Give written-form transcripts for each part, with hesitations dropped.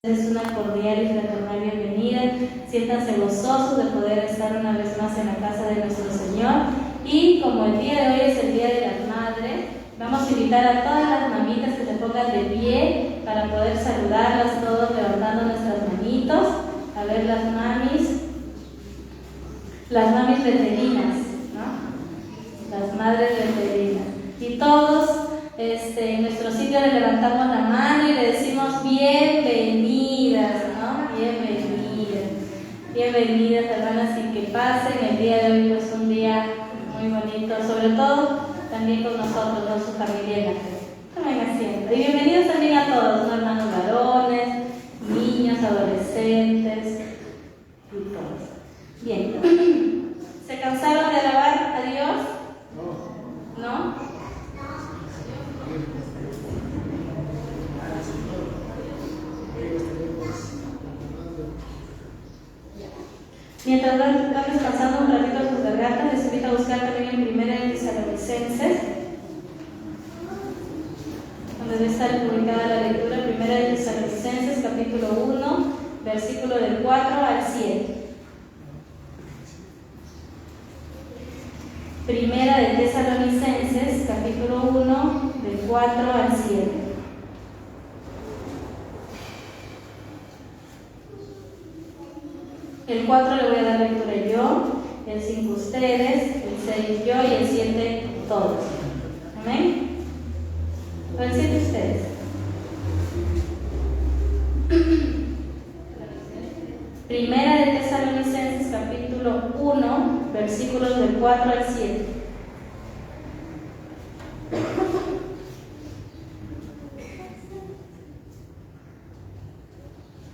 Es una cordial y fraternal bienvenida. Siéntanse gozosos de poder estar una vez más en la casa de nuestro Señor. Y como el día de hoy es el Día de las Madres, vamos a invitar a todas las mamitas que se pongan de pie para poder saludarlas todos levantando nuestras manitos. A ver las mamis veterinas, ¿no? Las madres veterinas. Y todos en nuestro sitio le levantamos la mano y le decimos bienvenidas, ¿no? Bienvenidas hermanas, y que pasen el día de hoy, pues un día muy bonito, sobre todo también con nosotros, ¿no? Su familia en la fe. Tomen asiento. Y bienvenidos también a todos, ¿no? Hermanos varones, niños, adolescentes y todos. Bien. ¿Se cansaron de alabar a Dios? ¿No? Mientras van descansando un ratito sus gargantas, les invito a buscar también en Primera de Tesalonicenses, donde debe estar publicada la lectura. Primera de Tesalonicenses, capítulo 1, versículo del 4 al 7. Primera de Tesalonicenses, capítulo 1, del 4 al 7. El 4 le voy a dar lectura yo, el 5 ustedes, el 6 yo y el 7 todos. ¿Amén? ¿O el 7 ustedes? Primera de Tesalonicenses, capítulo 1, versículos del 4 al 7.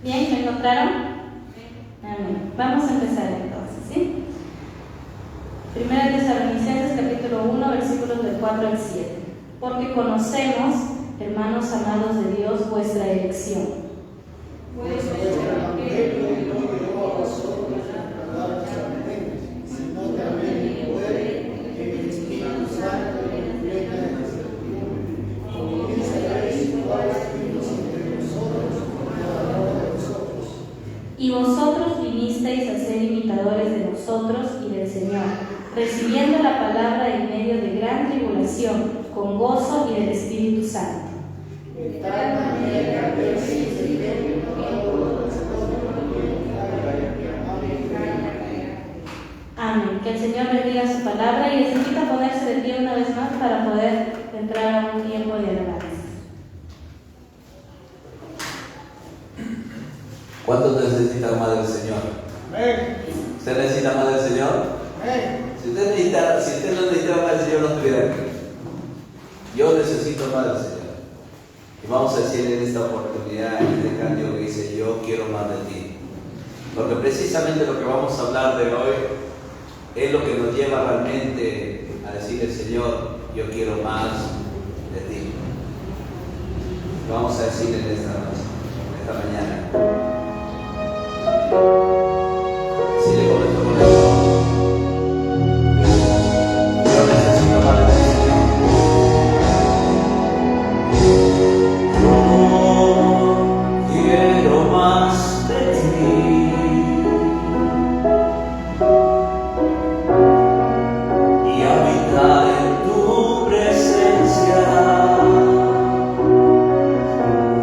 ¿Bien? ¿Me encontraron? Amén. Vamos a empezar entonces, ¿sí? Primera de Tesalonicenses, capítulo 1, versículos del 4 al 7. Porque conocemos, hermanos amados de Dios, vuestra elección. Y vosotros vinisteis a ser imitadores de nosotros y del Señor, recibiendo la palabra en medio de gran tribulación, con gozo y del Espíritu Santo. De tal manera que amén. Que el Señor bendiga su palabra y les invito a ponerse de pie una vez más para poder entrar a un tiempo de alabanza. ¿Cuántos necesitan más del Señor? Amén. ¿Usted necesita más del Señor? Amén. Si usted no necesitara más del Señor, no estuviera aquí. Yo necesito más del Señor. Y vamos a decir en esta oportunidad, en este canto que dice, yo quiero más de ti. Porque precisamente lo que vamos a hablar de hoy es lo que nos lleva realmente a decirle, Señor, yo quiero más de ti. Vamos a decir en esta mañana. Si le conecto con esto, yo necesito más de ti, Señor. Yo quiero más de ti y habitar en tu presencia.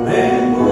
Vengo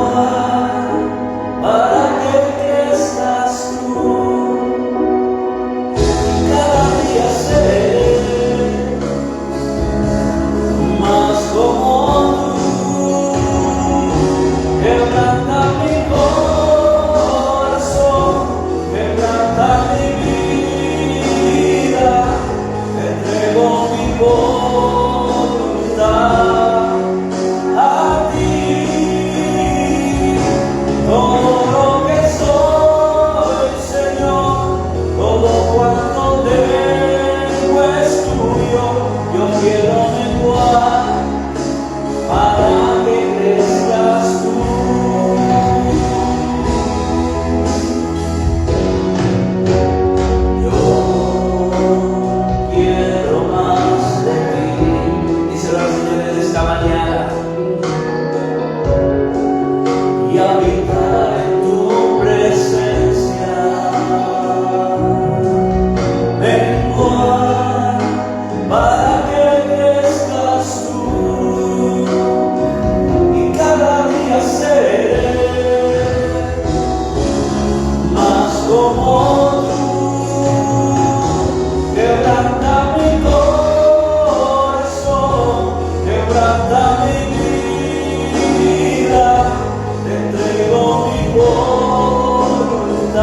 voluntad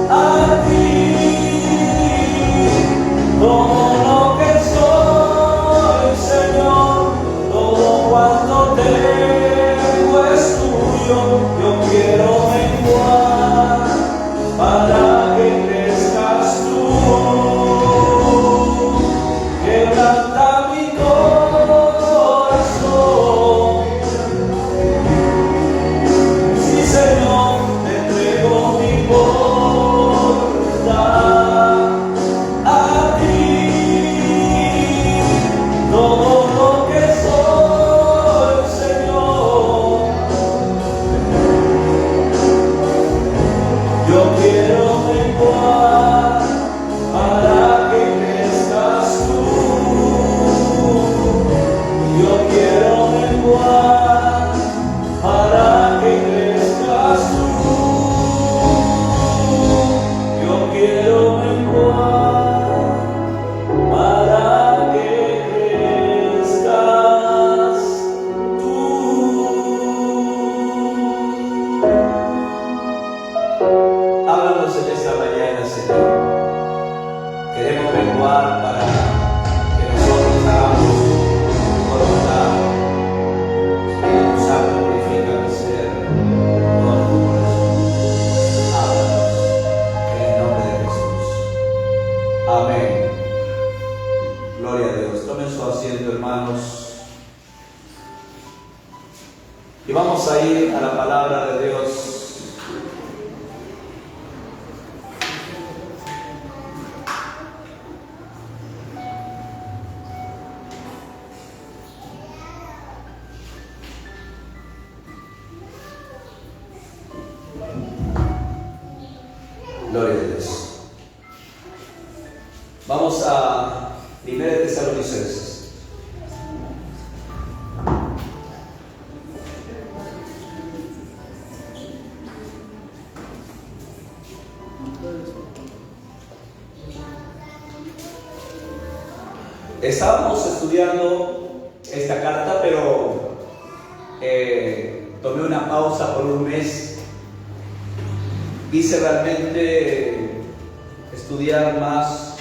a ti. Todo lo que soy, Señor, todo cuanto tengo es tuyo. Yo quiero menguar para que crezcas tú. Quebranta mi corazón. Sí, Señor, te entrego mi voluntad a ti. Todo lo que soy, Señor, yo quiero menguar para que crezcas tú. Yo quiero menguar para que crezcas tú. Yo quiero menguar para que crezcas tú. Háblanos en esta mañana, Señor. Queremos menguar para que nosotros hagamos tu voluntad. Espíritu Santo, purifica mi ser, todo tu corazón. Háblanos en el nombre de Jesús. Amén. Gloria a Dios. Tomen su asiento, hermanos. Y vamos a ir a la palabra de Dios. Gloria a Dios. Vamos a 1 Tesalonicenses. Estábamos estudiando esta carta, pero tomé una pausa por un mes. Quise realmente estudiar más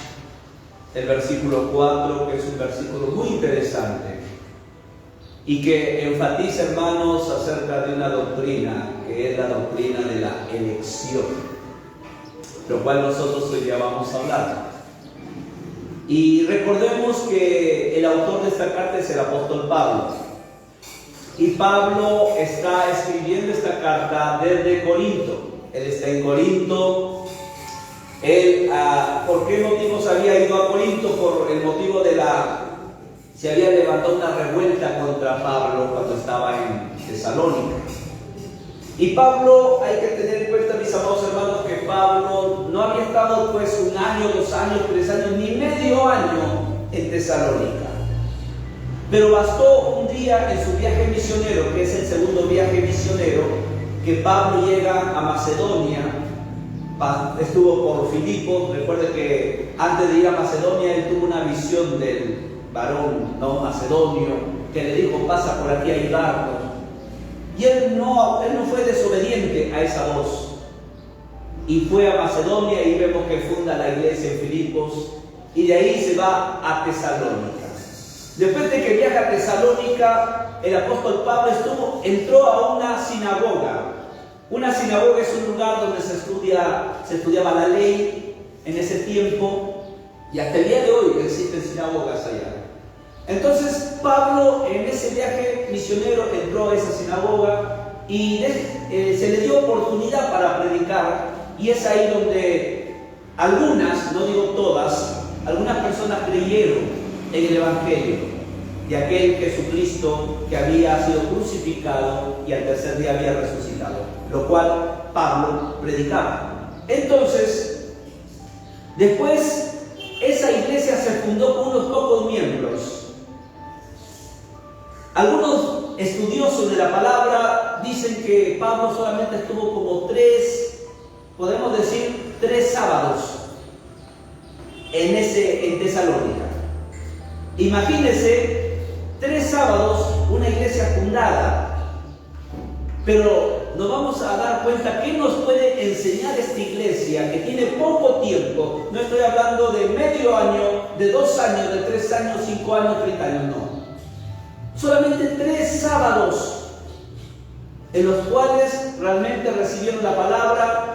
el versículo 4, que es un versículo muy interesante y que enfatiza, hermanos, acerca de una doctrina, que es la doctrina de la elección, lo cual nosotros hoy día vamos a hablar. Y recordemos que el autor de esta carta es el apóstol Pablo. Y Pablo está escribiendo esta carta desde Corinto. Él está en Corinto. Él, ¿por qué motivos había ido a Corinto? Por el motivo de se había levantado una revuelta contra Pablo cuando estaba en Tesalónica. Y Pablo, hay que tener en cuenta, mis amados hermanos, que Pablo no había estado pues 1 año, 2 años, 3 años, ni medio año en Tesalónica. Pero bastó un día en su viaje misionero, que es el segundo viaje misionero, que Pablo llega a Macedonia. Estuvo por Filipos. Recuerde que antes de ir a Macedonia él tuvo una visión del varón macedonio que le dijo: pasa por aquí a ayudarnos. Y él no fue desobediente a esa voz y fue a Macedonia, y vemos que funda la iglesia en Filipos, y de ahí se va a Tesalónica. Después de que viaja a Tesalónica, el apóstol Pablo entró a una sinagoga. Una sinagoga es un lugar donde se estudiaba la ley en ese tiempo, y hasta el día de hoy existen sinagogas allá. Entonces Pablo, en ese viaje misionero, entró a esa sinagoga y se le dio oportunidad para predicar, y es ahí donde algunas, no digo todas, algunas personas creyeron en el Evangelio de aquel Jesucristo que había sido crucificado y al tercer día había resucitado, lo cual Pablo predicaba. Entonces, después esa iglesia se fundó con unos pocos miembros. Algunos estudiosos de la palabra dicen que Pablo solamente estuvo como 3 sábados en Tesalónica. Imagínense, 3 sábados, una iglesia fundada. Pero nos vamos a dar cuenta qué nos puede enseñar esta iglesia que tiene poco tiempo. No estoy hablando de medio año, de 2 años, de 3 años, 5 años, 30 años, no. Solamente 3 sábados en los cuales realmente recibieron la palabra.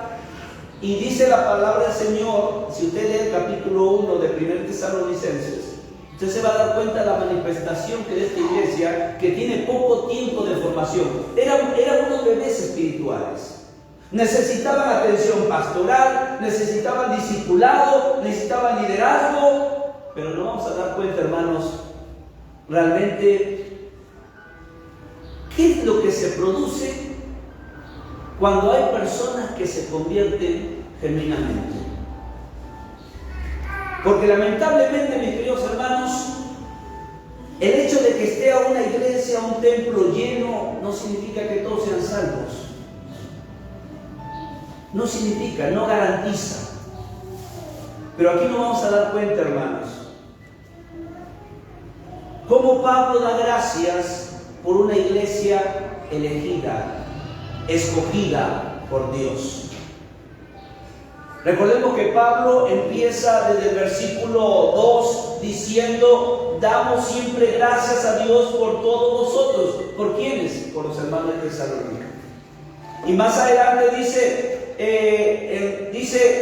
Y dice la palabra del Señor, si usted lee el capítulo 1 de 1 Tesalonicenses, usted se va a dar cuenta de la manifestación que de esta iglesia, que tiene poco tiempo de formación, eran unos bebés espirituales. Necesitaban atención pastoral, necesitaban discipulado, necesitaban liderazgo, pero nos vamos a dar cuenta, hermanos, realmente, ¿qué es lo que se produce cuando hay personas que se convierten genuinamente? Porque lamentablemente, mis queridos hermanos, el hecho de que esté a una iglesia, a un templo lleno, no significa que todos sean salvos. No significa, no garantiza. Pero aquí nos vamos a dar cuenta, hermanos, cómo Pablo da gracias por una iglesia elegida, escogida por Dios. Recordemos que Pablo empieza desde el versículo 2 diciendo: damos siempre gracias a Dios por todos vosotros. ¿Por quiénes? Por los hermanos de Tesalónica. Y más adelante dice,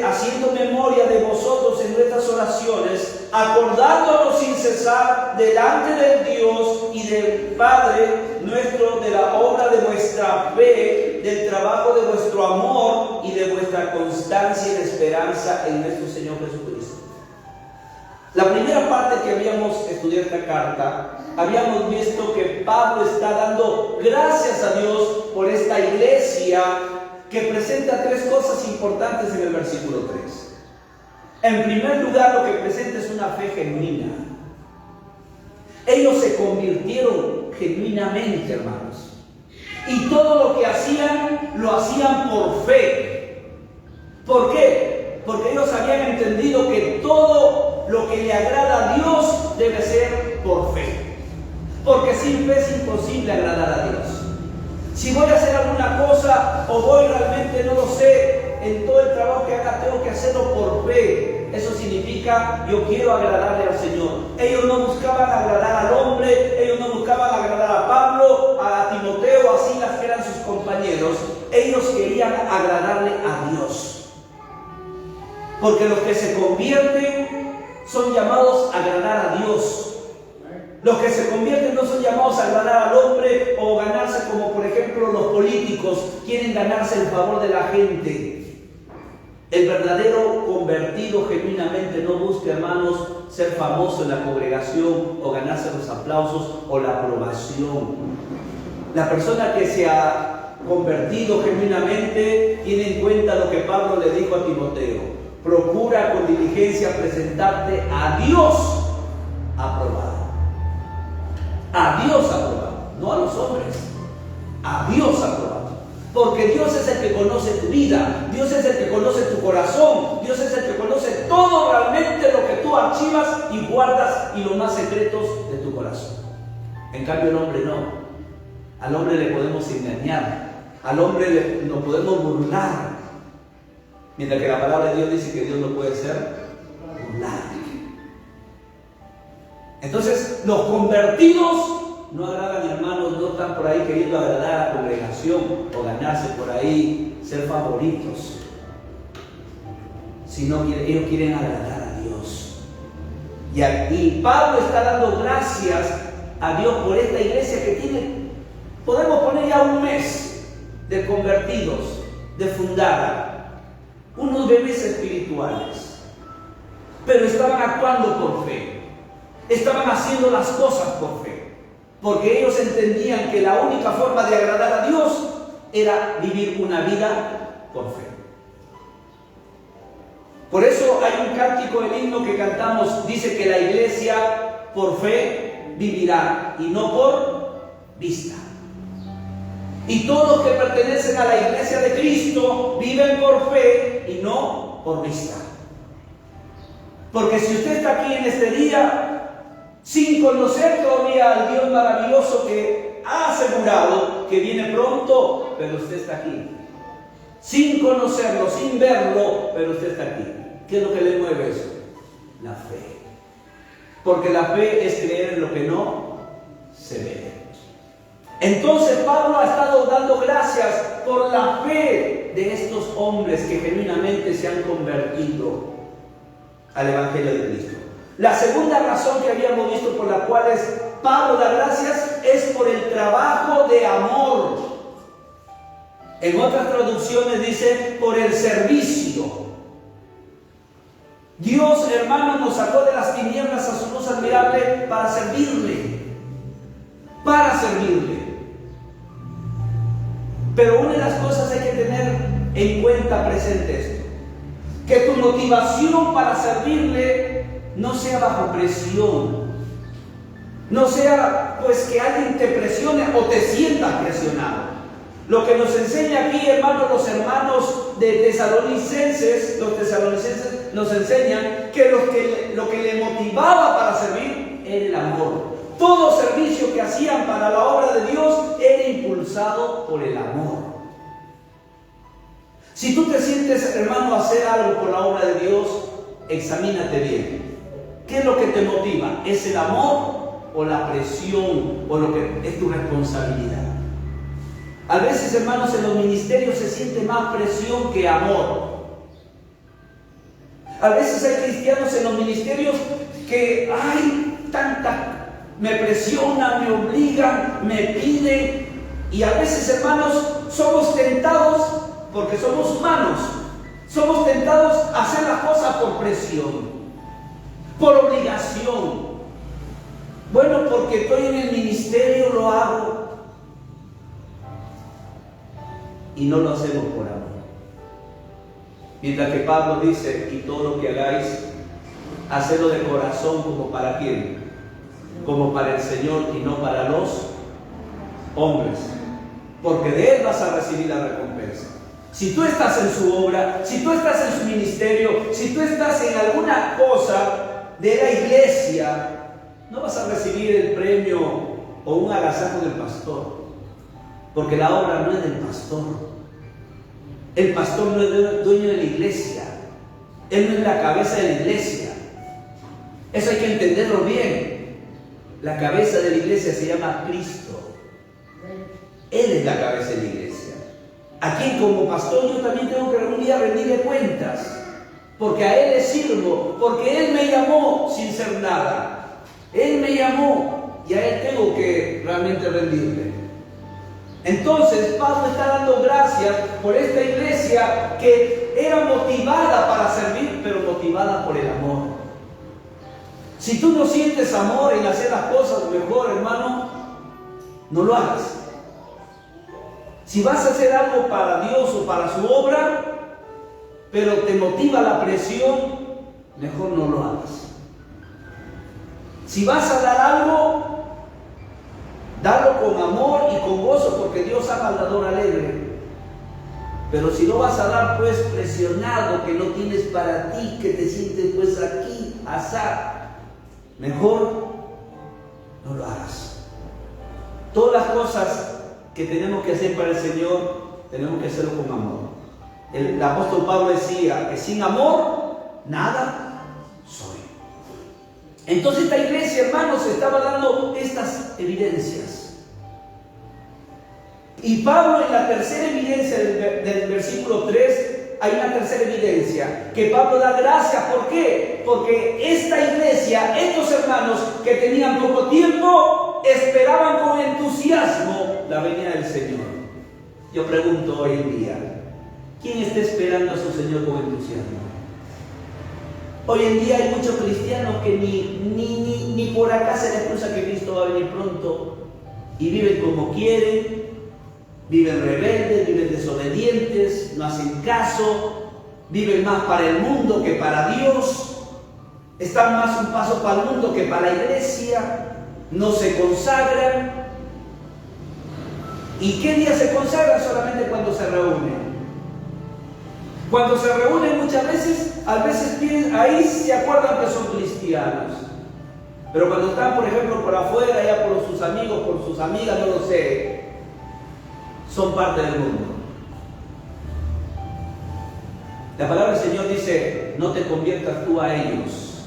haciendo memoria de vosotros en nuestras oraciones, acordándonos sin cesar delante del Dios y del Padre nuestro de la obra de vuestra fe, del trabajo de vuestro amor y de vuestra constancia y esperanza en nuestro Señor Jesucristo. La primera parte que habíamos estudiado esta carta, habíamos visto que Pablo está dando gracias a Dios por esta iglesia que presenta 3 cosas importantes en el versículo 3. En primer lugar, lo que presenta es una fe genuina. Ellos se convirtieron genuinamente, hermanos. Y todo lo que hacían, lo hacían por fe. ¿Por qué? Porque ellos habían entendido que todo lo que le agrada a Dios debe ser por fe. Porque sin fe es imposible agradar a Dios. Si voy a hacer alguna cosa o voy realmente, no lo sé, en todo el trabajo que haga tengo que hacerlo por fe. Eso significa yo quiero agradarle al Señor. Ellos no buscaban agradar al hombre, ellos no buscaban agradar a Pablo, a Timoteo, a Silas, que eran sus compañeros. Ellos querían agradarle a Dios. Porque los que se convierten son llamados a agradar a Dios. Los que se convierten no son llamados a agradar al hombre o ganarse, como por ejemplo los políticos quieren ganarse el favor de la gente. El verdadero convertido genuinamente no busca, hermanos, ser famoso en la congregación o ganarse los aplausos o la aprobación. La persona que se ha convertido genuinamente tiene en cuenta lo que Pablo le dijo a Timoteo: procura con diligencia presentarte a Dios aprobado. A Dios aprobado, no a los hombres, a Dios aprobado. Porque Dios es el que conoce tu vida, Dios es el que conoce tu corazón, Dios es el que conoce todo realmente lo que tú archivas y guardas y los más secretos de tu corazón. En cambio el hombre no. Al hombre le podemos engañar, al hombre nos podemos burlar, mientras que la palabra de Dios dice que Dios no puede ser burlado. Entonces, los convertidos no agradan, hermanos, no están por ahí queriendo agradar a la congregación o ganarse por ahí, ser favoritos, sino que ellos quieren agradar a Dios. Y Pablo está dando gracias a Dios por esta iglesia que tiene, podemos poner ya 1 mes de convertidos, de fundada, unos bebés espirituales, pero estaban actuando por fe. Estaban haciendo las cosas por fe, porque ellos entendían que la única forma de agradar a Dios era vivir una vida por fe. Por eso hay un cántico del himno que cantamos, dice que la iglesia por fe vivirá y no por vista. Y todos los que pertenecen a la iglesia de Cristo viven por fe y no por vista. Porque si usted está aquí en este día sin conocer todavía al Dios maravilloso que ha asegurado que viene pronto, pero usted está aquí. Sin conocerlo, sin verlo, pero usted está aquí. ¿Qué es lo que le mueve eso? La fe. Porque la fe es creer en lo que no se ve. Entonces Pablo ha estado dando gracias por la fe de estos hombres que genuinamente se han convertido al Evangelio de Cristo. La segunda razón que habíamos visto por la cual Pablo da gracias es por el trabajo de amor. En otras traducciones dice por el servicio. Dios, hermano, nos sacó de las tinieblas a su luz admirable para servirle. Para servirle. Pero una de las cosas hay que tener en cuenta presente esto. Que tu motivación para servirle no sea bajo presión. No sea pues que alguien te presione o te sientas presionado. Lo que nos enseña aquí, hermanos, los hermanos de Tesalonicenses, los tesalonicenses nos enseñan que lo que le motivaba para servir era el amor. Todo servicio que hacían para la obra de Dios era impulsado por el amor. Si tú te sientes, hermano, a hacer algo por la obra de Dios, examínate bien. ¿Qué es lo que te motiva? ¿Es el amor o la presión o lo que es tu responsabilidad? A veces, hermanos, en los ministerios se siente más presión que amor. A veces hay cristianos en los ministerios que, me presionan, me obligan, me piden. Y a veces, hermanos, somos tentados, porque somos humanos, somos tentados a hacer las cosas por presión, por obligación. Bueno, porque estoy en el ministerio, lo hago. Y no lo hacemos por amor. Mientras que Pablo dice, y todo lo que hagáis, hacedlo de corazón, como para quién, como para el Señor y no para los hombres, porque de Él vas a recibir la recompensa. Si tú estás en su obra, si tú estás en su ministerio, si tú estás en alguna cosa de la iglesia, no vas a recibir el premio o un agasajo del pastor, porque la obra no es del pastor. El pastor no es dueño de la iglesia. Él no es la cabeza de la iglesia. Eso hay que entenderlo bien. La cabeza de la iglesia se llama Cristo. Él es la cabeza de la iglesia. Aquí como pastor yo también tengo que un día rendirle cuentas, porque a Él le sirvo, porque Él me llamó sin ser nada. Él me llamó y a Él tengo que realmente rendirle. Entonces Pablo está dando gracias por esta iglesia que era motivada para servir, pero motivada por el amor. Si tú no sientes amor en hacer las cosas mejor, hermano, no lo hagas. Si vas a hacer algo para Dios o para su obra, pero te motiva la presión, mejor no lo hagas. Si vas a dar algo, dalo con amor y con gozo, porque Dios ama al dador alegre. Pero si no vas a dar pues presionado, que no tienes para ti, que te sientes pues aquí, asá, mejor no lo hagas. Todas las cosas que tenemos que hacer para el Señor, tenemos que hacerlo con amor. El apóstol Pablo decía que sin amor, nada soy. Entonces esta iglesia, hermanos, estaba dando estas evidencias. Y Pablo en la tercera evidencia del versículo 3, hay una tercera evidencia, que Pablo da gracias. ¿Por qué? Porque esta iglesia, estos hermanos que tenían poco tiempo, esperaban con entusiasmo la venida del Señor. Yo pregunto hoy en día, ¿quién está esperando a su Señor con entusiasmo? Hoy en día hay muchos cristianos que ni por acá se les cruza que Cristo va a venir pronto, y viven como quieren, viven rebeldes, viven desobedientes, no hacen caso, viven más para el mundo que para Dios, están más un paso para el mundo que para la iglesia, no se consagran. ¿Y qué día se consagran? Solamente cuando se reúnen. Cuando se reúnen muchas veces, a veces ahí se acuerdan que son cristianos. Pero cuando están, por ejemplo, por afuera, ya por sus amigos, por sus amigas, no lo sé, son parte del mundo. La palabra del Señor dice, no te conviertas tú a ellos,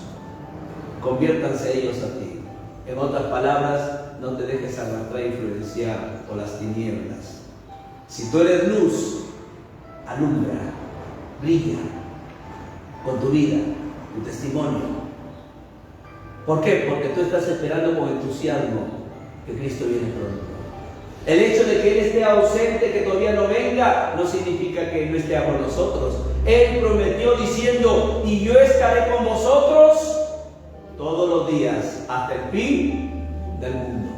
conviértanse ellos a ti. En otras palabras, no te dejes arrastrar e influenciar por las tinieblas. Si tú eres luz, alumbra, brilla con tu vida, tu testimonio. ¿Por qué? Porque tú estás esperando con entusiasmo que Cristo viene pronto. El hecho de que Él esté ausente, que todavía no venga, no significa que no esté con nosotros. Él prometió diciendo, y yo estaré con vosotros todos los días hasta el fin del mundo.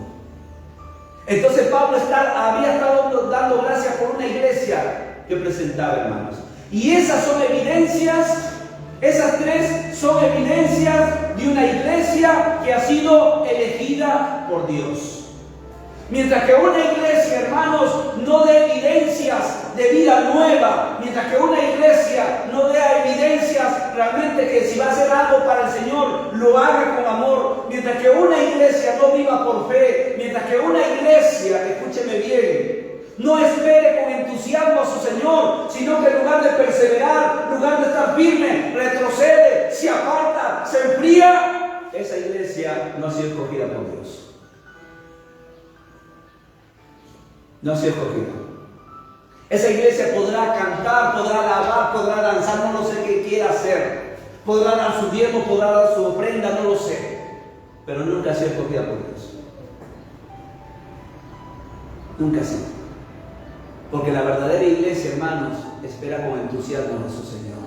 Entonces Pablo había estado dando gracias por una iglesia que presentaba, hermanos. Y esas son evidencias, esas tres son evidencias de una iglesia que ha sido elegida por Dios. Mientras que una iglesia, hermanos, no dé evidencias de vida nueva, mientras que una iglesia no dé evidencias realmente que si va a hacer algo para el Señor, lo haga con amor, mientras que una iglesia no viva por fe, mientras que una iglesia, escúcheme bien, no espere con entusiasmo a su Señor, sino que en lugar de perseverar, en lugar de estar firme, retrocede, se aparta, se enfría, esa iglesia no ha sido escogida por Dios. No ha sido escogida. Esa iglesia podrá cantar, podrá alabar, podrá danzar, no lo sé qué quiera hacer. Podrá dar su diezmo, podrá dar su ofrenda, no lo sé. Pero nunca ha sido escogida por Dios. Nunca ha sido. Porque la verdadera iglesia, hermanos, espera con entusiasmo a su Señor.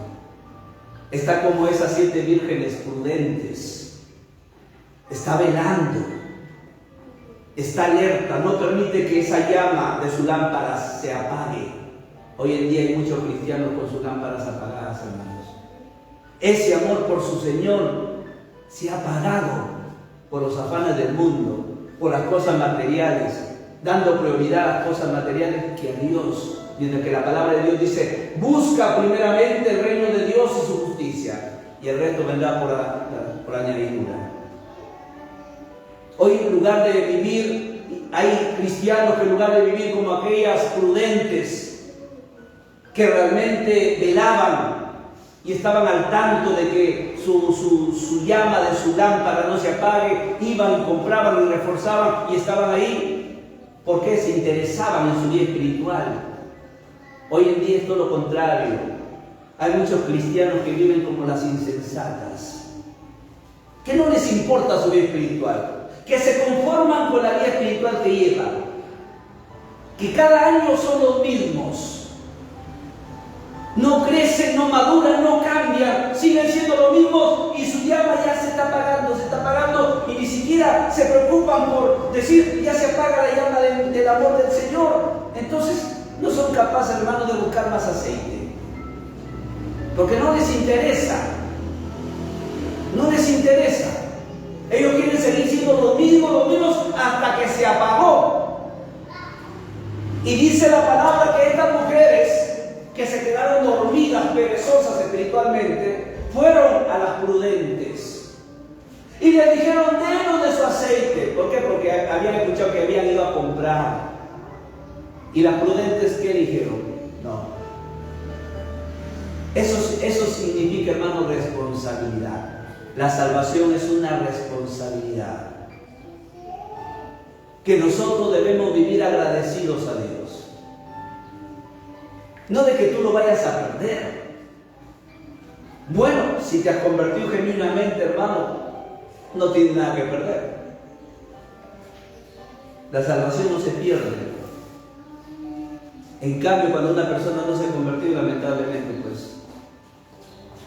Está como esas 7 vírgenes prudentes. Está velando. Está alerta, no permite que esa llama de su lámpara se apague. Hoy en día hay muchos cristianos con sus lámparas apagadas, hermanos. Ese amor por su Señor se ha apagado por los afanes del mundo, por las cosas materiales, dando prioridad a las cosas materiales que a Dios. Mientras que la palabra de Dios dice, busca primeramente el reino de Dios y su justicia, y el resto vendrá por añadidura. Hoy en lugar de vivir, hay cristianos que en lugar de vivir como aquellas prudentes que realmente velaban y estaban al tanto de que su llama de su lámpara no se apague, iban y compraban y reforzaban y estaban ahí porque se interesaban en su vida espiritual. Hoy en día es todo lo contrario. Hay muchos cristianos que viven como las insensatas, que no les importa su vida espiritual, que se conforman con la vida espiritual que llevan, que cada año son los mismos, no crecen, no maduran, no cambian, siguen siendo los mismos y su llama ya se está apagando y ni siquiera se preocupan por decir, ya se apaga la llama del amor del Señor. Entonces no son capaces, hermanos, de buscar más aceite, porque no les interesa, no les interesa. Ellos quieren seguir siendo los mismos hasta que se apagó. Y dice la palabra que estas mujeres que se quedaron dormidas, perezosas espiritualmente, fueron a las prudentes y les dijeron, denos de su aceite. ¿Por qué? Porque habían escuchado que habían ido a comprar. Y las prudentes, ¿qué dijeron? No. Eso significa, hermano, responsabilidad. La salvación es una responsabilidad que nosotros debemos vivir agradecidos a Dios. No de que tú lo vayas a perder. Bueno, si te has convertido genuinamente, hermano, no tienes nada que perder. La salvación no se pierde. En cambio, cuando una persona no se ha convertido, lamentablemente, pues,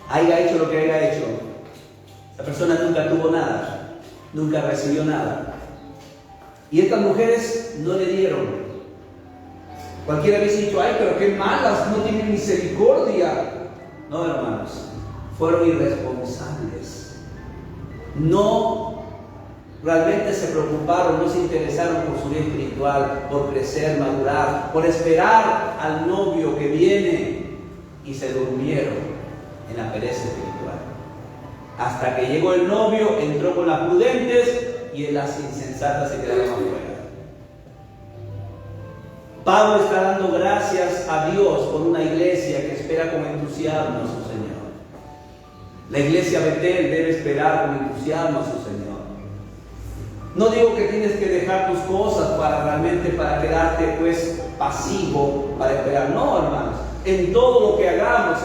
haya hecho lo que haya hecho, la persona nunca tuvo nada, nunca recibió nada. Y estas mujeres no le dieron. Cualquiera hubiese dicho, ay, pero qué malas, no tienen misericordia. No, hermanos, fueron irresponsables. No realmente se preocuparon, no se interesaron por su vida espiritual, por crecer, madurar, por esperar al novio que viene, y se durmieron en la pereza espiritual. Hasta que llegó el novio, entró con las prudentes y las insensatas se quedaron afuera. Pablo está dando gracias a Dios por una iglesia que espera con entusiasmo a su Señor. La iglesia Betel debe esperar con entusiasmo a su Señor. No digo que tienes que dejar tus cosas para quedarte pues pasivo para esperar. No, hermanos. En todo lo que hagamos,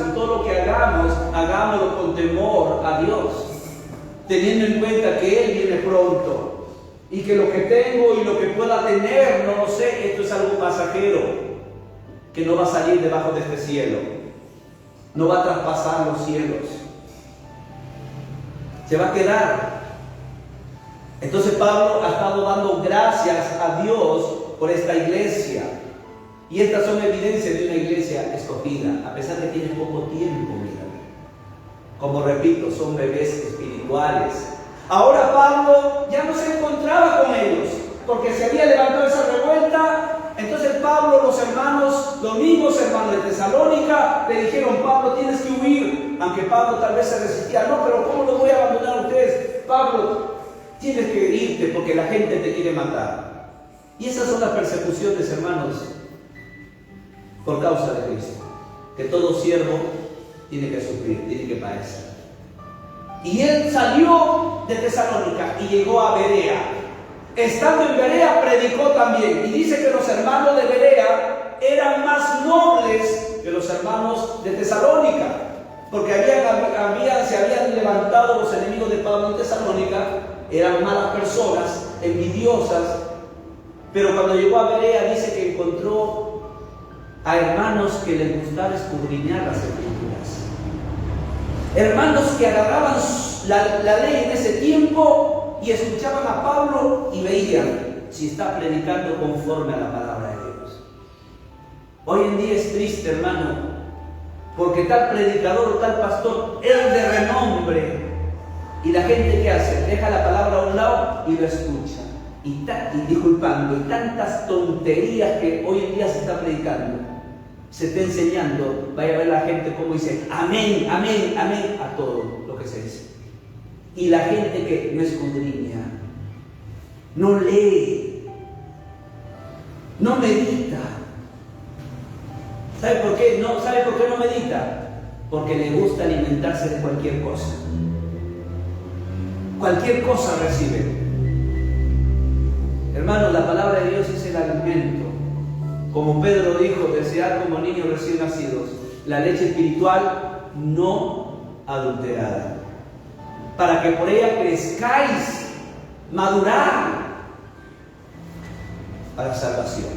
hagámoslo con temor a Dios, teniendo en cuenta que Él viene pronto. Y que lo que tengo y lo que pueda tener, no lo sé, esto es algo pasajero, que no va a salir debajo de este cielo, no va a traspasar los cielos, se va a quedar. Entonces Pablo ha estado dando gracias a Dios por esta iglesia, y estas son evidencias de una iglesia escogida, a pesar de que tiene poco tiempo, mira. Como repito, son bebés espirituales. Ahora Pablo ya no se encontraba con ellos, porque se había levantado esa revuelta. Entonces Pablo, los mismos hermanos de Tesalónica, le dijeron: Pablo, tienes que huir. Aunque Pablo tal vez se resistía: no, pero ¿cómo los voy a abandonar a ustedes? Pablo, tienes que irte porque la gente te quiere matar. Y esas son las persecuciones, hermanos, por causa de Cristo, que todo siervo tiene que sufrir, tiene que padecer. Y él salió de Tesalónica y llegó a Berea. Estando en Berea, predicó también. Y dice que los hermanos de Berea eran más nobles que los hermanos de Tesalónica, porque se habían levantado los enemigos de Pablo en Tesalónica. Eran malas personas, envidiosas. Pero cuando llegó a Berea, dice que encontró a hermanos que les gustaba escudriñar las Escrituras. Hermanos que agarraban la ley en ese tiempo y escuchaban a Pablo y veían si está predicando conforme a la palabra de Dios. Hoy en día es triste, hermano, porque tal predicador o tal pastor es de renombre, y la gente ¿qué hace? Deja la palabra a un lado y lo escucha. Y tantas tonterías que hoy en día se está predicando, se está enseñando. Vaya a ver la gente cómo dice amén, amén, amén a todo lo que se dice. Y la gente que no escudriña, no lee, no medita. ¿Sabe por qué? ¿Sabe por qué no medita? Porque le gusta alimentarse de cualquier cosa. Cualquier cosa recibe. Hermanos, la palabra de Dios es el alimento. Como Pedro dijo: desead como niños recién nacidos la leche espiritual no adulterada, para que por ella crezcáis, madurar para salvación.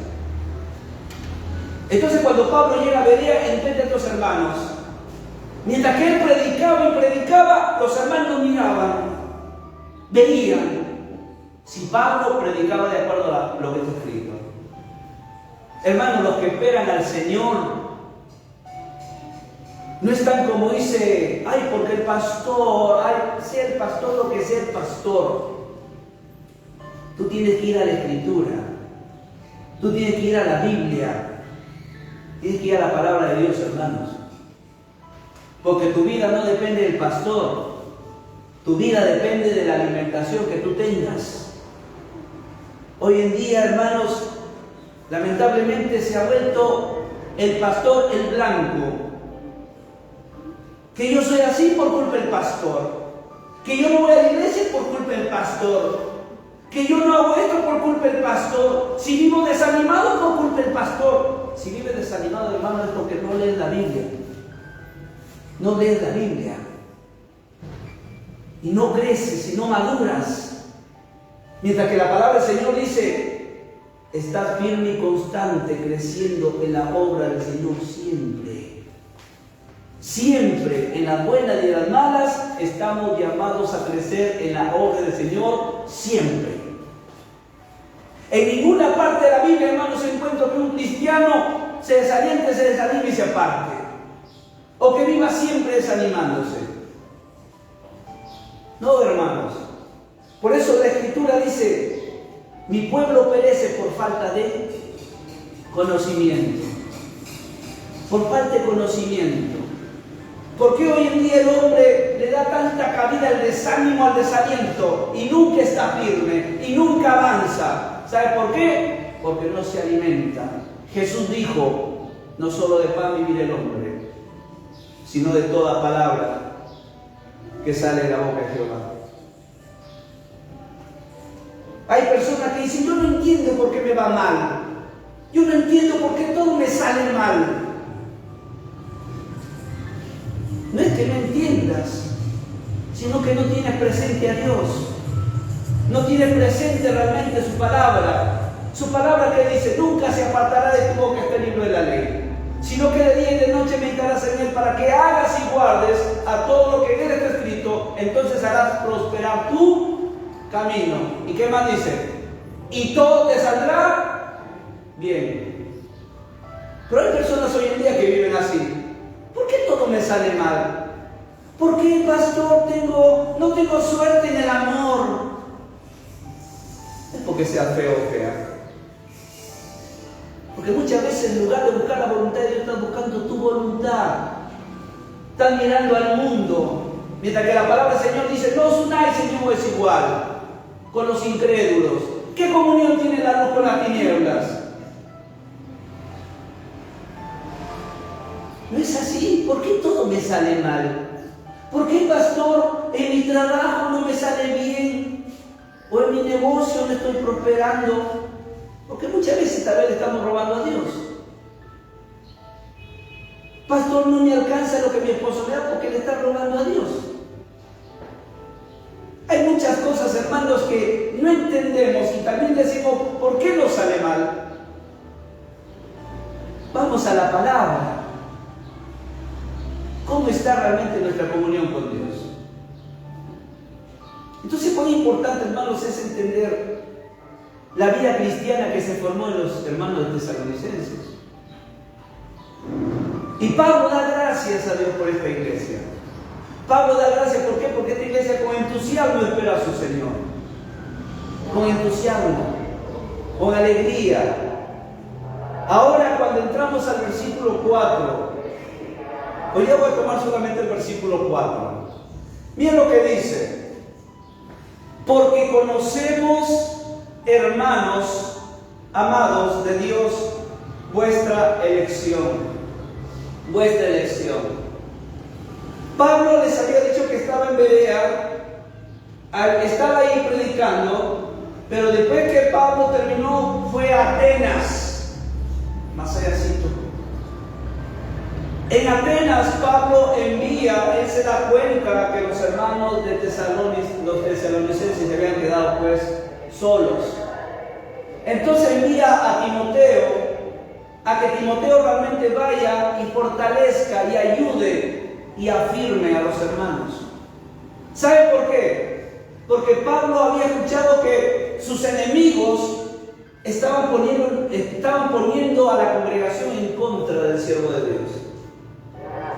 Entonces, cuando Pablo llega a Berea, encuentra a estos hermanos. Mientras que él predicaba, los hermanos miraban, veían si Pablo predicaba de acuerdo a lo que está escrito. Hermanos, los que esperan al Señor no están como dice: ay, porque el pastor, sea el pastor lo que sea el pastor. Tú tienes que ir a la Escritura, tú tienes que ir a la Biblia, tienes que ir a la palabra de Dios, hermanos. Porque tu vida no depende del pastor, tu vida depende de la alimentación que tú tengas. Hoy en día, hermanos, lamentablemente se ha vuelto el pastor el blanco. Que yo soy así por culpa del pastor. Que yo no voy a la iglesia por culpa del pastor. Que yo no hago esto por culpa del pastor. Si vivo desanimado, por culpa del pastor. Si vives desanimado, hermano, es porque no lees la Biblia. No lees la Biblia. Y no creces y no maduras. Mientras que la palabra del Señor dice: estad firme y constante, creciendo en la obra del Señor siempre. Siempre, en las buenas y en las malas, estamos llamados a crecer en la obra del Señor siempre. En ninguna parte de la Biblia, hermanos, se encuentra que un cristiano se desaliente, se desanime y se aparte. O que viva siempre desanimándose. No, hermanos. Por eso la Escritura dice: mi pueblo perece por falta de conocimiento. Por falta de conocimiento. ¿Por qué hoy en día el hombre le da tanta cabida al desánimo, al desaliento, y nunca está firme, y nunca avanza? ¿Sabe por qué? Porque no se alimenta Jesús dijo, no solo de pan vivirá el hombre, sino de toda palabra que sale de la boca de Jehová. Hay personas que dicen, yo no entiendo por qué me va mal. Yo no entiendo por qué todo me sale mal. No es que no entiendas, sino que no tienes presente a Dios. No tienes presente realmente su palabra. Su palabra que dice, nunca se apartará de tu boca este libro de la ley, sino que de día y de noche meditarás en él para que hagas y guardes a todo lo que en él está escrito. Entonces harás prosperar tu camino. ¿Y qué más dice? Y todo te saldrá bien. Pero hay personas hoy en día que viven así. ¿Por qué todo me sale mal? ¿Por qué, pastor, no tengo suerte en el amor? Es porque sea feo o fea. Porque muchas veces en lugar de buscar la voluntad de Dios, estás buscando tu voluntad. Estás mirando al mundo. Mientras que la palabra del Señor dice, no os unáis en yugo desigual con los incrédulos. ¿Qué comunión tiene la luz con las tinieblas? ¿No es así? ¿Por qué todo me sale mal? ¿Por qué, pastor, en mi trabajo no me sale bien? ¿O en mi negocio no estoy prosperando? Porque muchas veces tal vez le estamos robando a Dios. Pastor, no me alcanza lo que mi esposo me da porque le está robando a Dios. Hay muchas cosas, hermanos, que no entendemos y también decimos, ¿por qué nos sale mal? Vamos a la palabra. ¿Cómo está realmente nuestra comunión con Dios? Entonces, muy importante, hermanos, es entender la vida cristiana que se formó en los hermanos de Tesalonicenses. Y Pablo da gracias a Dios por esta iglesia. Pablo da gracias, ¿por qué? Porque esta iglesia con entusiasmo espera a su Señor. Con entusiasmo, con alegría. Ahora, cuando entramos al versículo 4, hoy ya voy a tomar solamente el versículo 4. Miren lo que dice. Porque conocemos, hermanos, amados de Dios, vuestra elección. Vuestra elección. Pablo les había dicho que estaba en Berea, estaba ahí predicando, pero después que Pablo terminó, fue a Atenas, más allácito. En Atenas, Pablo envía, él se da cuenta que los hermanos de los tesalonicenses se habían quedado pues solos. Entonces envía a Timoteo, a que Timoteo realmente vaya y fortalezca y ayude y afirme a los hermanos. ¿Sabe por qué? Porque Pablo había escuchado que sus enemigos estaban poniendo a la congregación en contra del siervo de Dios.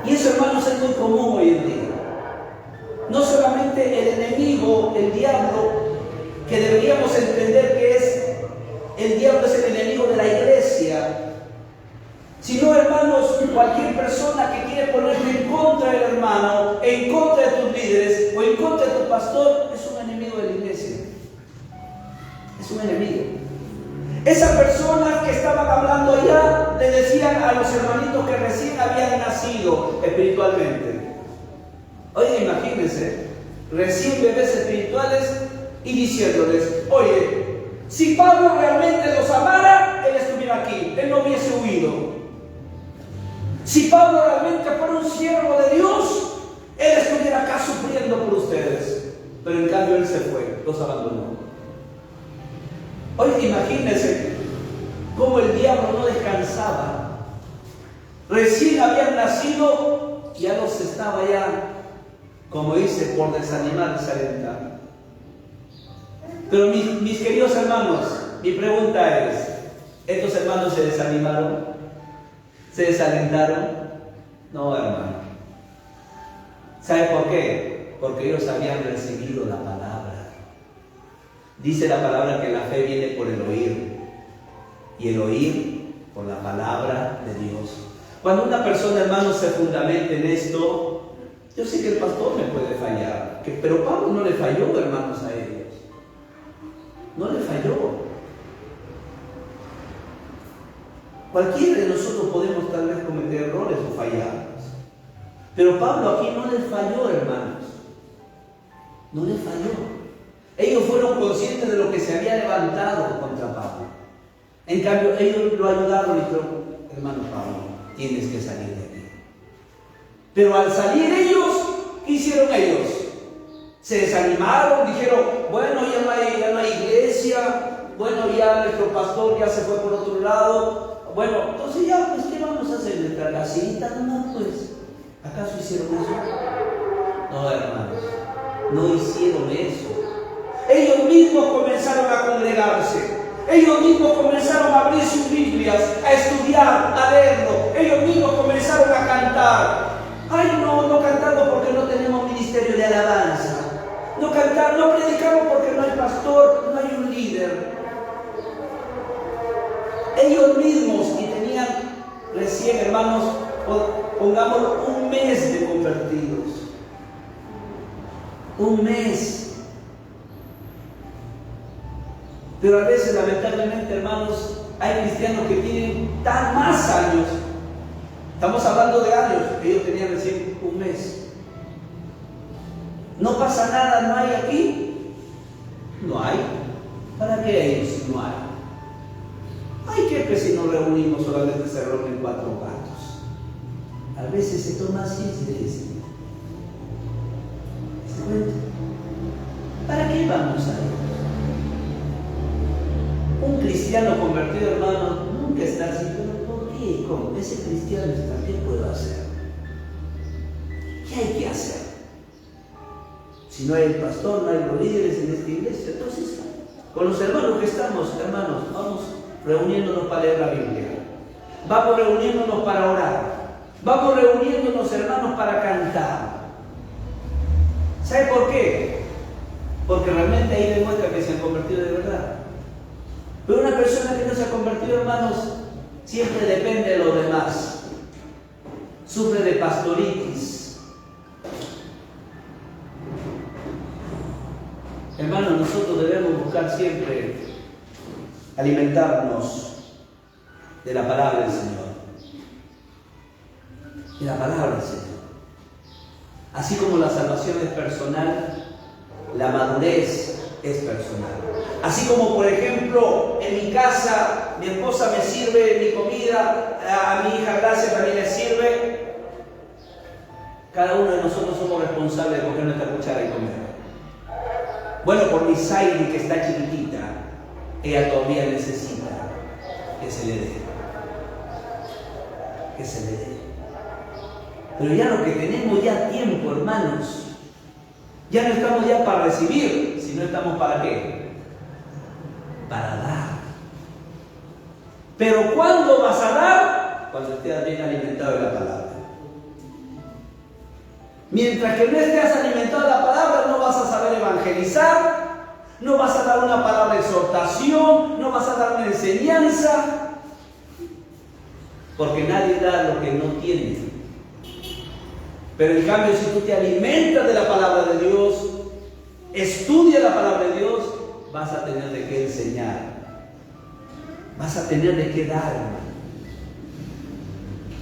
Y eso, hermanos, es muy común hoy en día. No solamente el enemigo, el diablo, que deberíamos entender que el diablo es el enemigo de la iglesia, sino, hermanos, cualquier persona que quiere ponerse en contra del hermano, en contra de tus líderes o en contra de tu pastor, es un enemigo de la iglesia. Es un enemigo. Esas personas que estaban hablando allá le decían a los hermanitos que recién habían nacido espiritualmente. Oye, imagínense, recién bebés espirituales y diciéndoles, oye, si Pablo realmente los amara, él estuviera aquí, él no hubiese huido. Si Pablo realmente fuera un siervo de Dios, él estuviera acá sufriendo por ustedes. Pero en cambio él se fue, los abandonó. Oye, imagínense cómo el diablo no descansaba. Recién habían nacido, ya los estaba ya, como dice, por desanimar, desalentar. Pero mis queridos hermanos, mi pregunta es, ¿estos hermanos se desanimaron? ¿Se desalentaron? No, hermano. ¿Sabe por qué? Porque ellos habían recibido la palabra. Dice la palabra que la fe viene por el oír, y el oír por la palabra de Dios. Cuando una persona, hermano, se fundamenta en esto, yo sé que el pastor me puede fallar, pero Pablo no le falló, hermanos, a ellos. No le falló. Cualquiera de nosotros podemos tal vez cometer errores o fallar. Pero Pablo aquí no les falló, hermanos. No les falló. Ellos fueron conscientes de lo que se había levantado contra Pablo. En cambio, ellos lo ayudaron y dijeron: hermano Pablo, tienes que salir de aquí. Pero al salir ellos, ¿qué hicieron ellos? Se desanimaron, dijeron: bueno, ya no hay iglesia, bueno, ya nuestro pastor ya se fue por otro lado. Bueno, entonces ya, pues, ¿qué vamos a hacer? ¿Nuestra casita? No, pues, ¿acaso hicieron eso? No, hermanos, no hicieron eso. Ellos mismos comenzaron a congregarse. Ellos mismos comenzaron a abrir sus Biblias, a estudiar, a leerlo. Ellos mismos comenzaron a cantar. Ay, no cantamos porque no tenemos ministerio de alabanza. No predicamos porque no hay pastor, no hay un líder. Ellos mismos, y tenían recién, hermanos, pongamos un mes de convertidos. Un mes. Pero a veces, lamentablemente, hermanos, hay cristianos que tienen más años. Estamos hablando de años. Ellos tenían recién un mes. No pasa nada, no hay aquí. No hay. ¿Para qué ellos si no hay? Ay, ¿qué pues si nos reunimos solamente se reúnen 4 gatos? A veces se toma así de este. ¿Se cuenta? ¿Para qué vamos a ir? Un cristiano convertido, hermano, nunca está así. ¿Pero por qué? ¿Cómo? Ese cristiano está. ¿Qué puedo hacer? ¿Qué hay que hacer? Si no hay el pastor, no hay los líderes en esta iglesia, entonces con los hermanos que estamos, hermanos, vamos reuniéndonos para leer la Biblia. Vamos reuniéndonos para orar. Vamos reuniéndonos, hermanos, para cantar. ¿Sabe por qué? Porque realmente ahí demuestra que se han convertido de verdad. Pero una persona que no se ha convertido, hermanos, siempre depende de los demás. Sufre de pastoritis. Hermanos, nosotros debemos buscar siempre alimentarnos de la palabra del Señor. De la palabra del Señor. Así como la salvación es personal, la madurez es personal. Así como, por ejemplo, en mi casa, mi esposa me sirve mi comida, a mi hija Gracia también le sirve. Cada uno de nosotros somos responsables de coger nuestra cuchara y comer. Bueno, por mi Saidi, que está chiquitita, ella todavía necesita que se le dé. Que se le dé. Pero ya lo que tenemos ya tiempo, hermanos, ya no estamos ya para recibir, sino estamos para qué? Para dar. Pero ¿cuándo vas a dar? Cuando estés bien alimentado de la palabra. Mientras que no estés alimentado de la palabra, no vas a saber evangelizar, no vas a dar una palabra de exhortación, no vas a dar una enseñanza, porque nadie da lo que no tiene. Pero en cambio, si tú te alimentas de la palabra de Dios, estudias la palabra de Dios, vas a tener de qué enseñar, vas a tener de qué dar, hermano.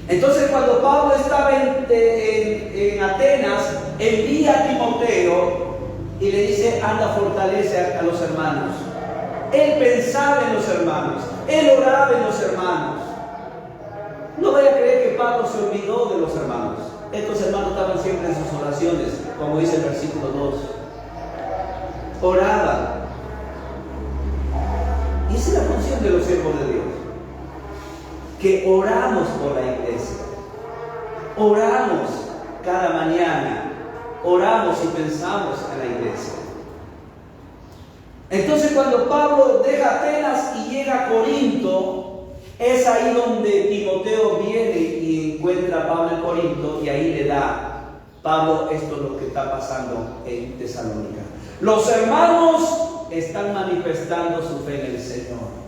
Entonces, cuando Pablo estaba en Atenas, envía a Timoteo y le dice: anda, fortalece a los hermanos. Él pensaba en los hermanos, él oraba en los hermanos. No vaya a creer que Pablo se olvidó de los hermanos. Estos hermanos estaban siempre en sus oraciones, como dice el versículo 2. Oraban. Y esa es la función de los siervos de Dios. Que oramos por la iglesia. Oramos cada mañana. Oramos y pensamos en la iglesia. Entonces, cuando Pablo deja Atenas y llega a Corinto, es ahí donde Timoteo viene y encuentra a Pablo en Corinto, y ahí le da: Pablo, esto es lo que está pasando en Tesalónica. Los hermanos están manifestando su fe en el Señor.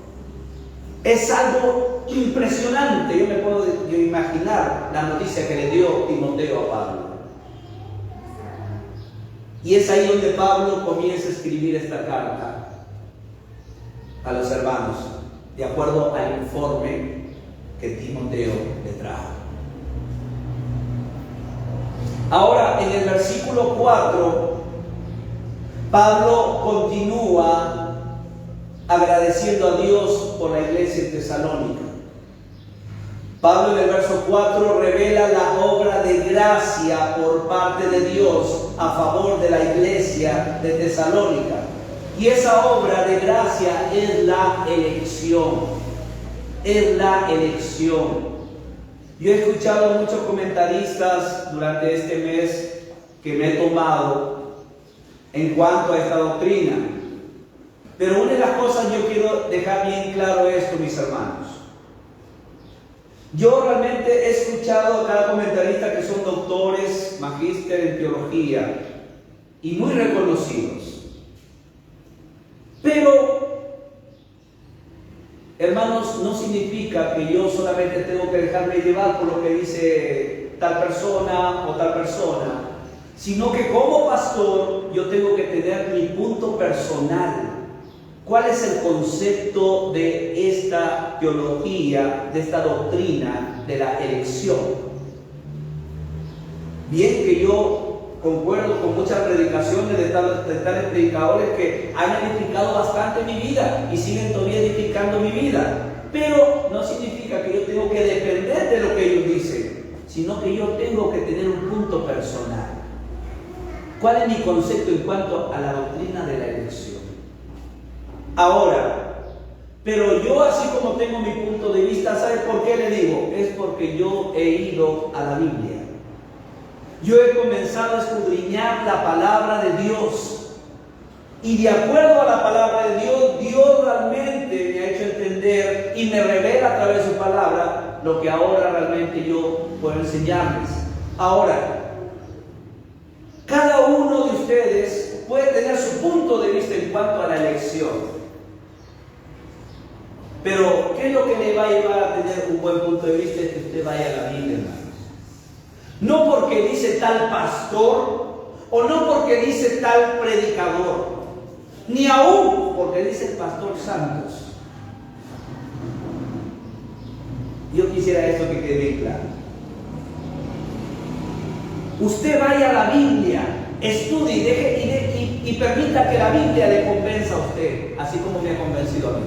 Es algo impresionante. Yo me puedo imaginar la noticia que le dio Timoteo a Pablo. Y es ahí donde Pablo comienza a escribir esta carta a los hermanos, de acuerdo al informe que Timoteo le trajo. Ahora, en el versículo 4, Pablo continúa agradeciendo a Dios por la iglesia en Tesalónica. Pablo en el verso 4 revela la obra de gracia por parte de Dios a favor de la iglesia de Tesalónica. Y esa obra de gracia es la elección. Es la elección. Yo he escuchado a muchos comentaristas durante este mes que me he tomado en cuanto a esta doctrina. Pero una de las cosas yo quiero dejar bien claro esto, mis hermanos. Yo realmente he escuchado a cada comentarista que son doctores, magíster en teología y muy reconocidos. Pero, hermanos, no significa que yo solamente tengo que dejarme llevar por lo que dice tal persona o tal persona, sino que como pastor yo tengo que tener mi punto personal. ¿Cuál es el concepto de esta teología, de esta doctrina de la elección? Bien que yo concuerdo con muchas predicaciones de tales predicadores que han edificado bastante mi vida y siguen todavía edificando mi vida. Pero no significa que yo tengo que depender de lo que ellos dicen, sino que yo tengo que tener un punto personal. ¿Cuál es mi concepto en cuanto a la doctrina de la elección? Ahora, pero yo así como tengo mi punto de vista, ¿sabe por qué le digo? Es porque yo he ido a la Biblia. Yo he comenzado a escudriñar la palabra de Dios. Y de acuerdo a la palabra de Dios, Dios realmente me ha hecho entender y me revela a través de su palabra lo que ahora realmente yo puedo enseñarles. Ahora, cada uno de ustedes puede tener su punto de vista en cuanto a la elección. Pero, ¿qué es lo que le va a llevar a tener un buen punto de vista? Es que usted vaya a la Biblia, hermanos. No porque dice tal pastor, o no porque dice tal predicador, ni aún porque dice el pastor Santos. Yo quisiera esto que quede bien claro. Usted vaya a la Biblia, estudie y permita que la Biblia le convenza a usted, así como me ha convencido a mí.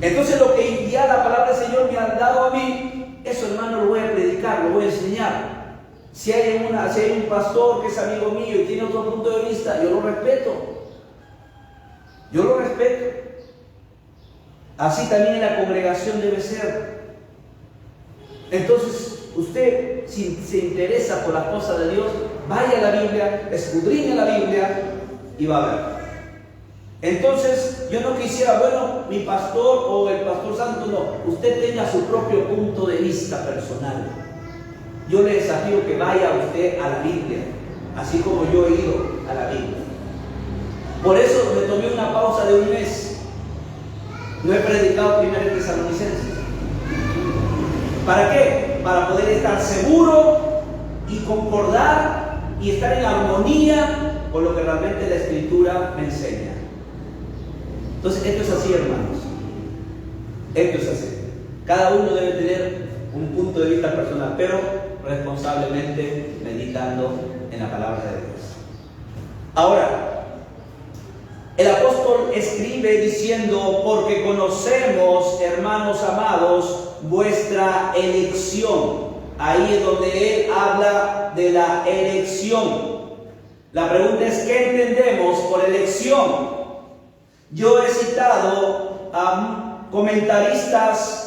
Entonces lo que ya la palabra del Señor me ha dado a mí, eso, hermano, lo voy a predicar, lo voy a enseñar. Si hay un pastor que es amigo mío y tiene otro punto de vista, yo lo respeto. Yo lo respeto. Así también en la congregación debe ser. Entonces, usted, si se interesa por las cosas de Dios, vaya a la Biblia, escudriñe la Biblia y va a ver. Entonces, yo no quisiera, bueno, mi pastor o el pastor santo, no. Usted tenga su propio punto de vista personal. Yo le desafío que vaya usted a la Biblia, así como yo he ido a la Biblia. Por eso me tomé una pausa de un mes. No he predicado primero en Tesalonicenses. ¿Para qué? Para poder estar seguro y concordar y estar en armonía con lo que realmente la Escritura me enseña. Entonces, esto es así, hermanos. Esto es así. Cada uno debe tener un punto de vista personal, pero responsablemente meditando en la palabra de Dios. Ahora, el apóstol escribe diciendo: porque conocemos, hermanos amados, vuestra elección. Ahí es donde él habla de la elección. La pregunta es: ¿qué entendemos por elección? Yo he citado a comentaristas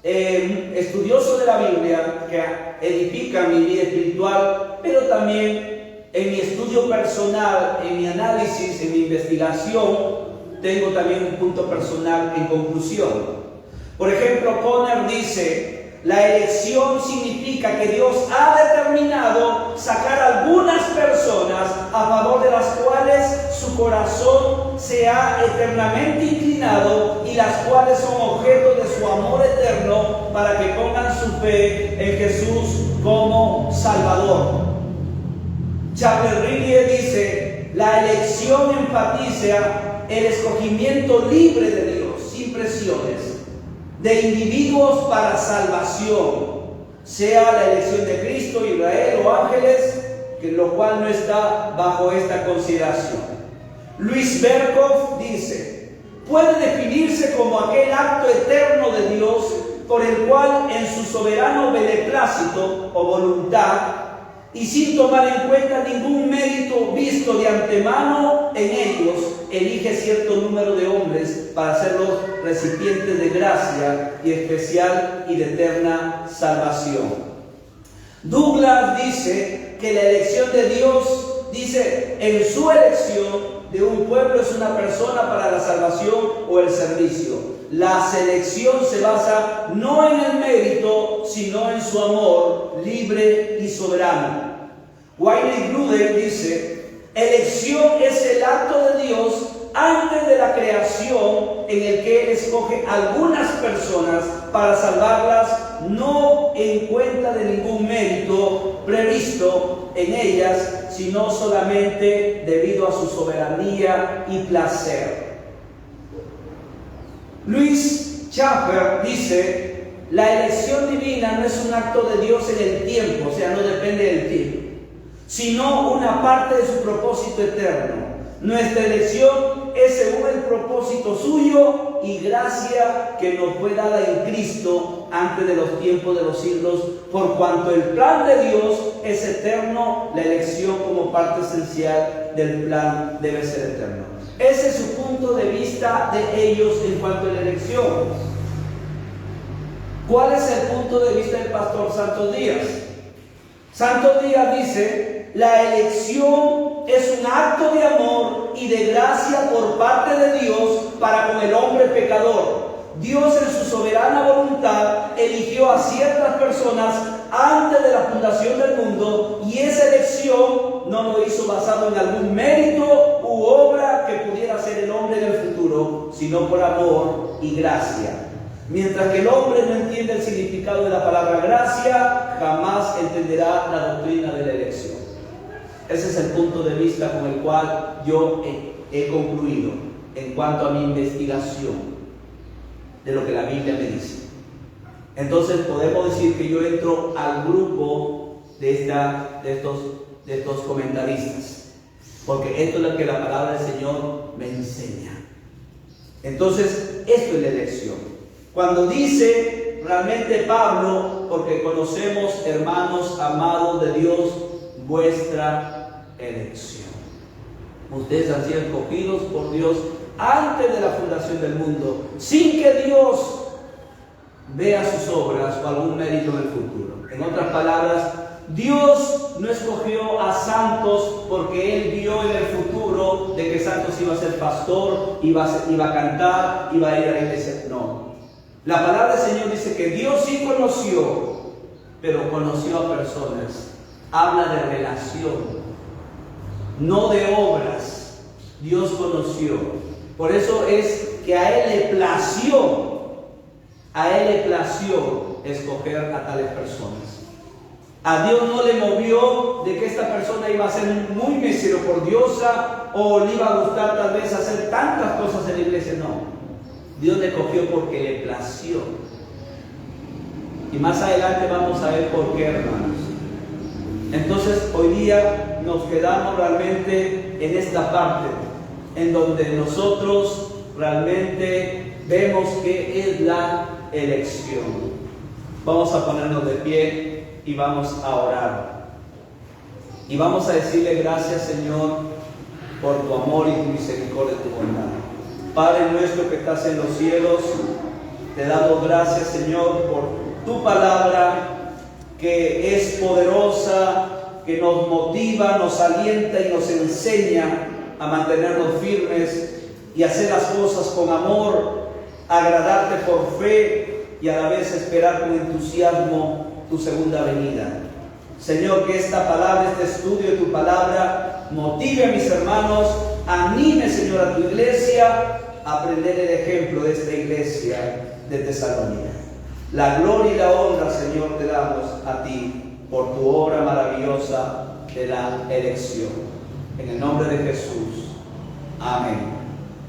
estudiosos de la Biblia que edifican mi vida espiritual, pero también en mi estudio personal, en mi análisis, en mi investigación, tengo también un punto personal en conclusión. Por ejemplo, Conner dice: la elección significa que Dios ha determinado sacar a algunas personas a favor de las cuales su corazón se ha eternamente inclinado y las cuales son objeto de su amor eterno, para que pongan su fe en Jesús como Salvador. Chaperrillie dice: la elección enfatiza el escogimiento libre de Dios, sin presiones, de individuos para salvación, sea la elección de Cristo, Israel o ángeles, que lo cual no está bajo esta consideración. Luis Berkhoff dice: puede definirse como aquel acto eterno de Dios por el cual en su soberano beneplácito o voluntad, y sin tomar en cuenta ningún mérito visto de antemano en ellos, elige cierto número de hombres para hacerlos recipientes de gracia y especial y de eterna salvación. Douglas dice que la elección de Dios, dice, en su elección de un pueblo es una persona para la salvación o el servicio. La selección se basa no en el mérito, sino en su amor libre y soberano. Wiley Grudem dice: elección es el acto de Dios antes de la creación en el que Él escoge algunas personas para salvarlas, no en cuenta de ningún mérito previsto en ellas, sino solamente debido a su soberanía y placer. Louis Chafer dice: la elección divina no es un acto de Dios en el tiempo, o sea, no depende del tiempo, sino una parte de su propósito eterno. Nuestra elección es según el propósito suyo y gracia que nos fue dada en Cristo antes de los tiempos de los siglos. Por cuanto el plan de Dios es eterno, la elección como parte esencial del plan debe ser eterno. Ese es su punto de vista de ellos en cuanto a la elección. ¿Cuál es el punto de vista del pastor Santos Díaz? Santos Díaz dice: la elección es un acto de amor y de gracia por parte de Dios para con el hombre pecador. Dios en su soberana voluntad eligió a ciertas personas antes de la fundación del mundo, y esa elección no lo hizo basado en algún mérito u obra que pudiera hacer el hombre en el futuro, sino por amor y gracia. Mientras que el hombre no entiende el significado de la palabra gracia, jamás entenderá la doctrina de la elección. Ese es el punto de vista con el cual yo he concluido en cuanto a mi investigación de lo que la Biblia me dice. Entonces podemos decir que yo entro al grupo de estos comentaristas, porque esto es lo que la palabra del Señor me enseña. Entonces, esto es la elección. Cuando dice realmente Pablo, porque conocemos, hermanos amados de Dios, vuestra elección. Ustedes han sido escogidos por Dios antes de la fundación del mundo, sin que Dios vea sus obras o algún mérito en el futuro. En otras palabras, Dios no escogió a santos porque Él vio en el futuro de que Santos iba a ser pastor, iba a cantar, iba a ir a la iglesia. No. La palabra del Señor dice que Dios sí conoció, pero conoció a personas. Habla de relación, no de obras. Dios conoció. Por eso es que a Él le plació escoger a tales personas. A Dios no le movió de que esta persona iba a ser muy misericordiosa o le iba a gustar tal vez hacer tantas cosas en la iglesia. No. Dios le escogió porque le plació. Y más adelante vamos a ver por qué, hermanos. Entonces hoy día nos quedamos realmente en esta parte, en donde nosotros realmente vemos qué es la elección. Vamos a ponernos de pie y vamos a orar. Y vamos a decirle gracias, Señor, por tu amor y tu misericordia y tu bondad. Padre nuestro que estás en los cielos, te damos gracias, Señor, por tu palabra, que es poderosa, que nos motiva, nos alienta y nos enseña a mantenernos firmes y hacer las cosas con amor, agradarte por fe y a la vez esperar con entusiasmo tu segunda venida. Señor, que esta palabra, este estudio de tu palabra motive a mis hermanos, anime, Señor, a tu iglesia a aprender el ejemplo de esta iglesia de Tesalónica. La gloria y la honra, Señor, te damos a ti por tu obra maravillosa de la elección. En el nombre de Jesús. Amén.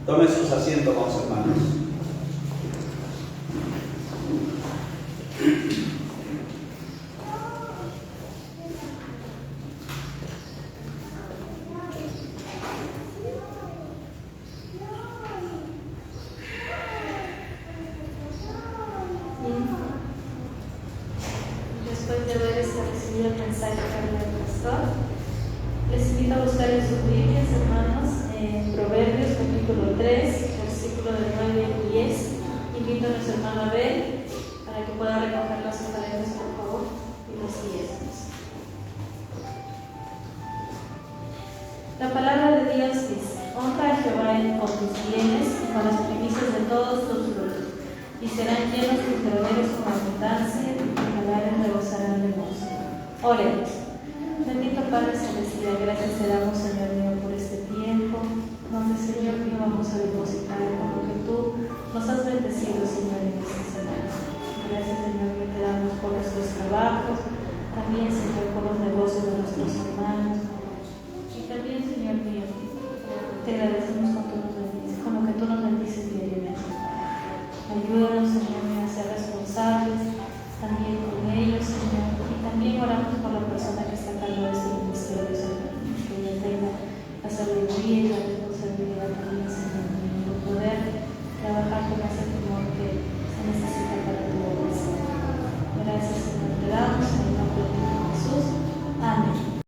Tomen sus asientos, hermanos. recibido el mensaje del pastor. Les invito a buscar en sus Biblias, hermanos, en Proverbios capítulo 3, versículo del 9 al 10. Invito a nuestro hermano Abel para que pueda recoger las ofrendas, por favor, y los diezmos. La palabra de Dios dice: honra a Jehová con tus bienes y con las primicias de todos tus frutos, y serán llenos tus graneros con abundancia, y tus lagares rebosarán de gozo. Oremos. Bendito Padre Celestial, gracias te damos, Señor mío, por este tiempo, donde, Señor mío, vamos a depositar con lo que tú nos has bendecido, Señor, en esta semana. Gracias, Señor mío, te damos por nuestros trabajos, también, Señor, por los negocios de nuestros hermanos, y también, Señor mío, te agradecemos